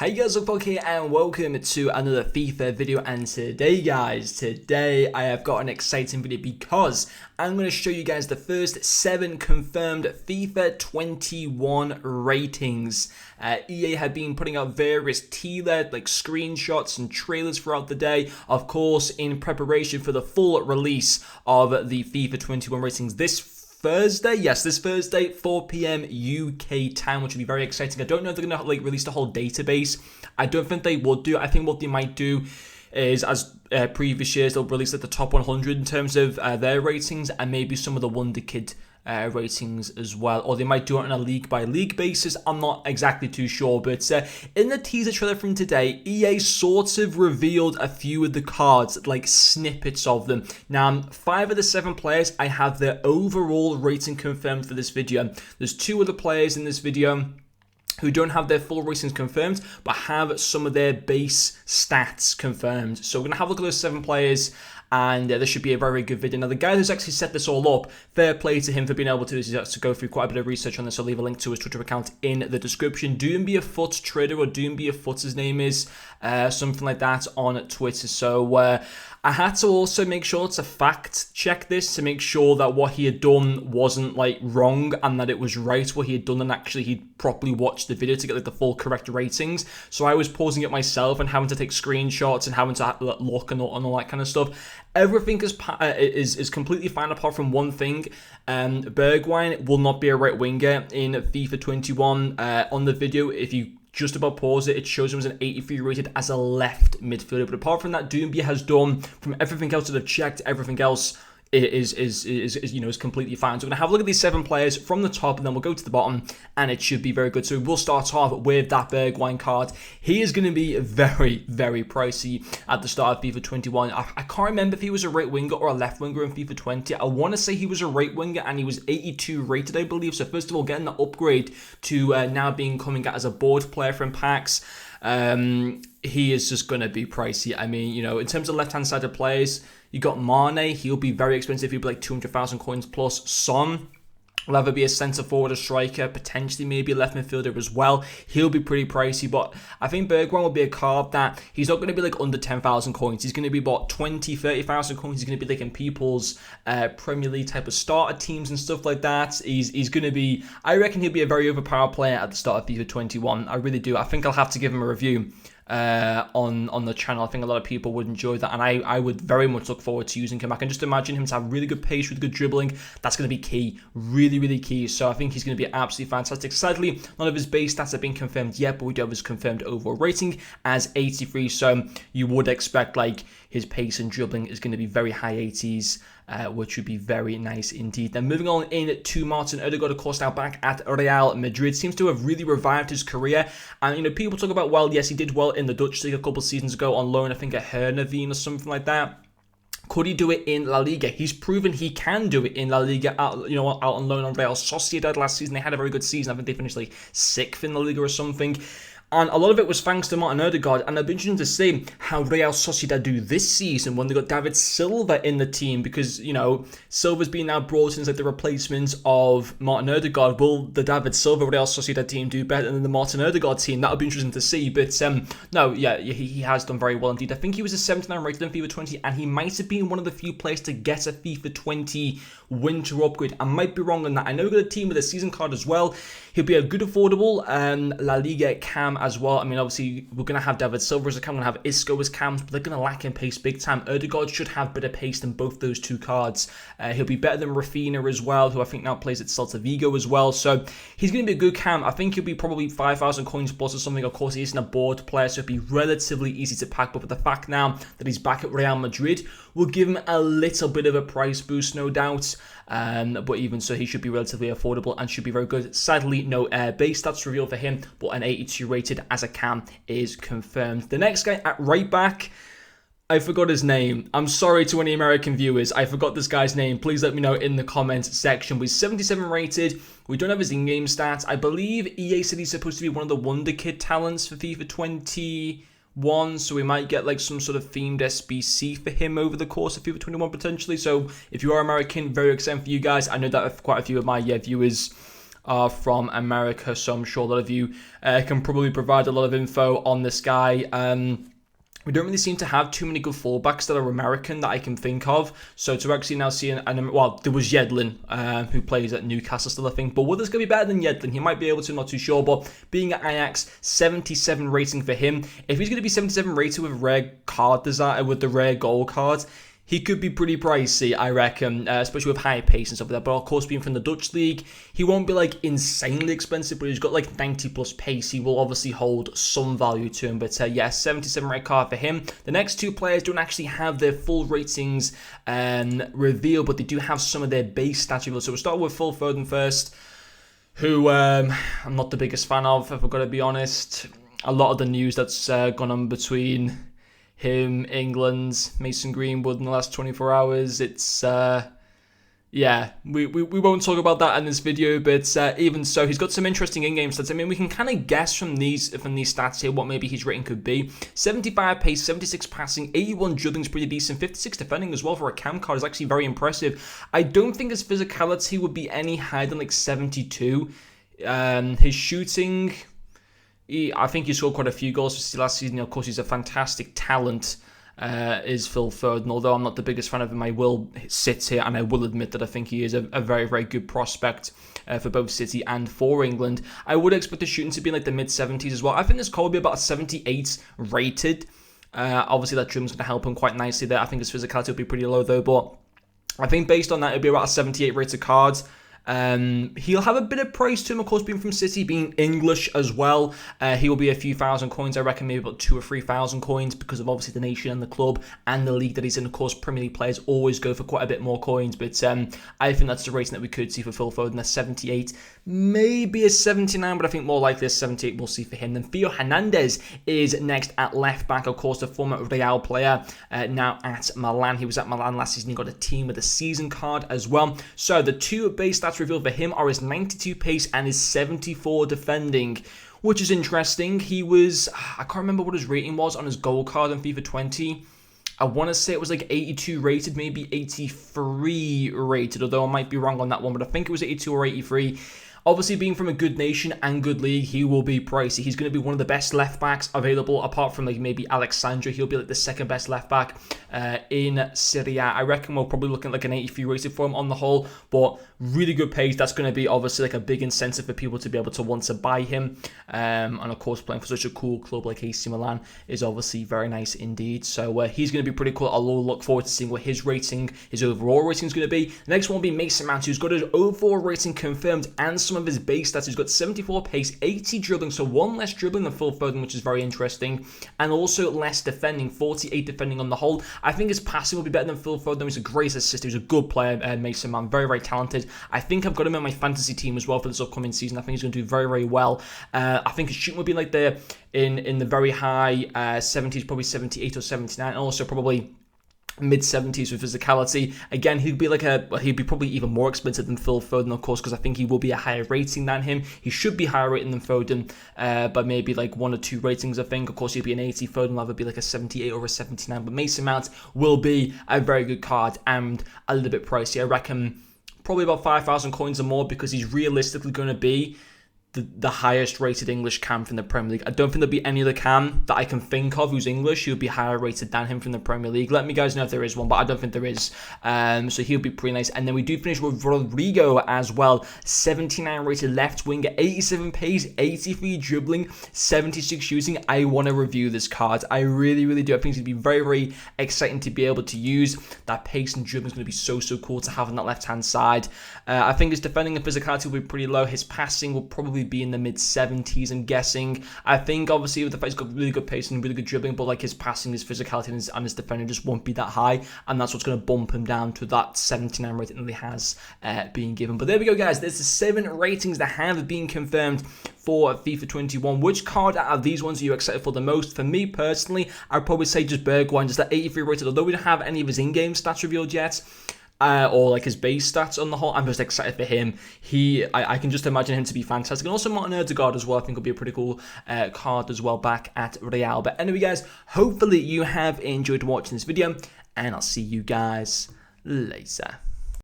Hi guys, Rodrigo here and welcome to another FIFA video. And today guys, I have got an exciting video because I'm going to show you guys the first 7 confirmed FIFA 21 ratings. EA have been putting out various teaser like screenshots and trailers throughout the day, of course in preparation for the full release of the FIFA 21 ratings this Thursday, yes, this Thursday, 4 p.m. UK time, which will be very exciting. I don't know if they're gonna release the whole database. I don't think they would do. I think what they might do is, as previous years, they'll release the top 100 in terms of their ratings, and maybe some of the Wonder Kid ratings as well, or they might do it on a league by league basis. I'm not exactly too sure, but in the teaser trailer from today, EA sort of revealed a few of the cards, like snippets of them. Now 5 of the 7 players, I have their overall rating confirmed for this video. There's 2 other players in this video who don't have their full ratings confirmed, but have some of their base stats confirmed. So we're going to have a look at those 7 players, and this should be a very good video. Now, the guy who's actually set this all up, fair play to him for being able to do this. He has to go through quite a bit of research on this. I'll leave a link to his Twitter account in the description. Doombeafoot Trader, or Doombeafoot, his name is, something like that on Twitter. So I had to also make sure to fact check this to make sure that what he had done wasn't like wrong and that it was right what he had done, and actually he'd properly watched the video to get like the full correct ratings. So I was pausing it myself and having to take screenshots and having to look and all that kind of stuff. Everything is completely fine apart from one thing. Bergwijn will not be a right winger in FIFA 21. On the video, if you just about pause it, it shows him as an 83 rated as a left midfielder. But apart from that, Doumbia has done, from everything else that I've checked, everything else is completely fine. So we're going to have a look at these 7 players from the top, and then we'll go to the bottom, and it should be very good. So we'll start off with that Bergwijn card. He is going to be very, very pricey at the start of FIFA 21. I can't remember if he was a right winger or a left winger in FIFA 20. I want to say he was a right winger, and he was 82 rated, I believe. So first of all, getting the upgrade to now coming out as a board player from packs, he is just going to be pricey. I mean, in terms of left-hand sided players, you got Mane. He'll be very expensive. He'll be like 200,000 coins plus. Son will either be a centre forward or striker, potentially maybe a left midfielder as well. He'll be pretty pricey, but I think Bergwijn will be a card that he's not going to be like under 10,000 coins. He's going to be about 20, 30,000 coins. He's going to be like in people's Premier League type of starter teams and stuff like that. He's going to be, I reckon he'll be a very overpowered player at the start of FIFA 21. I really do. I think I'll have to give him a review on the channel. I think a lot of people would enjoy that, and I would very much look forward to using him. I can just imagine him to have really good pace, really good dribbling. That's going to be key, really, really key. So I think he's going to be absolutely fantastic. Sadly, none of his base stats have been confirmed yet, but we do have his confirmed overall rating as 83. So you would expect like his pace and dribbling is going to be very high 80s. Which would be very nice indeed. Then moving on in to Martin Erdogan, of course, now back at Real Madrid. Seems to have really revived his career. And, people talk about, well, yes, he did well in the Dutch League a couple of seasons ago on loan, I think at Heerenveen or something like that. Could he do it in La Liga? He's proven he can do it in La Liga, out on loan on Real Sociedad last season. They had a very good season. I think they finished like 6th in La Liga or something. And a lot of it was thanks to Martin Erdogan, and it'll be interesting to see how Real Sociedad do this season when they got David Silva in the team, because, Silva's been now brought in as like the replacement of Martin Erdogan. Will the David Silva Real Sociedad team do better than the Martin Erdogan team? That'll be interesting to see, but no, yeah, he has done very well indeed. I think he was a 79 rated in FIFA 20, and he might have been one of the few players to get a FIFA 20 winter upgrade. I might be wrong on that. I know we've got a team with a season card as well. He'll be a good affordable La Liga cam as well. I mean, obviously, we're going to have David Silva as a cam, we're going to have Isco as cams, but they're going to lack in pace big time. Erdogan should have better pace than both those 2 cards. He'll be better than Rafinha as well, who I think now plays at Celta Vigo as well. So he's going to be a good cam. I think he'll be probably 5,000 coins plus or something. Of course, he isn't a board player, so it'll be relatively easy to pack. But with the fact now that he's back at Real Madrid, will give him a little bit of a price boost, no doubt. But even so, he should be relatively affordable and should be very good. Sadly, no base stats revealed for him, but an 82 rated as a cam is confirmed. The next guy at right back, I forgot his name. I'm sorry to any American viewers. I forgot this guy's name. Please let me know in the comments section. He's 77 rated. We don't have his in-game stats. I believe EA said he's supposed to be one of the Wonder Kid talents for FIFA 21, so we might get like some sort of themed SBC for him over the course of FIFA 21 potentially. So if you are American, very excited for you guys. I know that quite a few of my viewers are from America, so I'm sure a lot of you can probably provide a lot of info on this guy. We don't really seem to have too many good fullbacks that are American that I can think of. So to actually now see well, there was Yedlin, who plays at Newcastle still, I think. But Woodard's going to be better than Yedlin. He might be able to, I'm not too sure. But being at Ajax, 77 rating for him. If he's going to be 77 rated with rare card design, with the rare gold cards, he could be pretty pricey, I reckon, especially with high pace and stuff like that. But of course, being from the Dutch league, he won't be like insanely expensive, but he's got like 90 plus pace. He will obviously hold some value to him. But yeah, 77 rate card for him. The next two players don't actually have their full ratings revealed, but they do have some of their base stats revealed. So we'll start with Ferdin first, who I'm not the biggest fan of, if I've got to be honest. A lot of the news that's gone on between him, England, Mason Greenwood in the last 24 hours. It's, yeah, we won't talk about that in this video, but even so, he's got some interesting in-game stats. I mean, we can kind of guess from these stats here what maybe his rating could be. 75 pace, 76 passing, 81 dribbling is pretty decent, 56 defending as well for a cam card is actually very impressive. I don't think his physicality would be any higher than like 72. His shooting, I think he scored quite a few goals for City last season. Of course, he's a fantastic talent, is Ferdin. Although I'm not the biggest fan of him, I will sit here and I will admit that I think he is a very, very good prospect for both City and for England. I would expect the shooting to be in like the mid-70s as well. I think this call will be about a 78 rated. Obviously, that dribbling's going to help him quite nicely there. I think his physicality will be pretty low though, but I think based on that, it'll be about a 78 rated card. He'll have a bit of praise to him, of course, being from City, being English as well. He will be a few thousand coins, I reckon, maybe about 2,000 or 3,000 coins, because of obviously the nation and the club and the league that he's in. Of course, Premier League players always go for quite a bit more coins, but I think that's the rating that we could see for Ferdin, a 78, maybe a 79, but I think more likely a 78 we'll see for him. Then Theo Hernandez is next at left back, of course, the former Real player, now at Milan. He was at Milan last season. He got a team with a season card as well. So the two base stats revealed for him are his 92 pace and his 74 defending, which is interesting. He was, I can't remember what his rating was on his gold card in FIFA 20. I want to say it was like 82 rated, maybe 83 rated, although I might be wrong on that one, but I think it was 82 or 83. Obviously, being from a good nation and good league, he will be pricey. He's going to be one of the best left backs available, apart from like maybe Alexandra. He'll be like the second best left back in Serie A. I reckon we're probably looking at like an 83 rated for him on the whole, but really good pace. That's going to be obviously like a big incentive for people to be able to want to buy him. And of course, playing for such a cool club like AC Milan is obviously very nice indeed. So he's going to be pretty cool. I'll look forward to seeing what his rating, his overall rating is going to be. The next one will be Mason Mount, who's got his overall rating confirmed and some of his base stats. He's got 74 pace, 80 dribbling, so one less dribbling than Ferdin, which is very interesting, and also less defending, 48 defending on the whole. I think his passing will be better than Ferdin. He's a great assist. He's a good player, Mason Mount, very, very talented. I think I've got him in my fantasy team as well for this upcoming season. I think he's going to do very, very well. I think his shooting will be like the in the very high 70s, probably 78 or 79, and also probably mid-70s with physicality. Again, he'd be probably even more expensive than Ferdin, of course, because I think he will be a higher rating than him. He should be higher rating than Ferdin, but maybe like 1 or 2 ratings, I think. Of course, he'll be an 80. Ferdin will either be like a 78 or a 79, but Mason Mount will be a very good card and a little bit pricey. I reckon probably about 5,000 coins or more, because he's realistically going to be the highest rated English cam from the Premier League. I don't think there'll be any other cam that I can think of who's English who would be higher rated than him from the Premier League. Let me guys know if there is one, but I don't think there is. So he'll be pretty nice. And then we do finish with Rodrigo as well. 79 rated left winger, 87 pace, 83 dribbling, 76 shooting. I want to review this card. I really, really do. I think it's going to be very, very exciting to be able to use. That pace and dribbling is going to be so, so cool to have on that left-hand side. I think his defending and physicality will be pretty low. His passing will probably be in the mid-70s, I'm guessing. I think obviously with the fact he's got really good pace and really good dribbling, but like his passing, his physicality and his defending just won't be that high, and that's what's going to bump him down to that 79 rating that he has been given. But there we go, guys. There's the 7 ratings that have been confirmed for FIFA 21. Which card out of these ones are you excited for the most? For me personally, I'd probably say just Bergwijn, just that 83 rated, although we don't have any of his in-game stats revealed yet. Or like his base stats on the whole. I'm just excited for him. I can just imagine him to be fantastic. And also Martin Erdogan as well, I think will be a pretty cool card as well back at Real. But anyway, guys, hopefully you have enjoyed watching this video, and I'll see you guys later.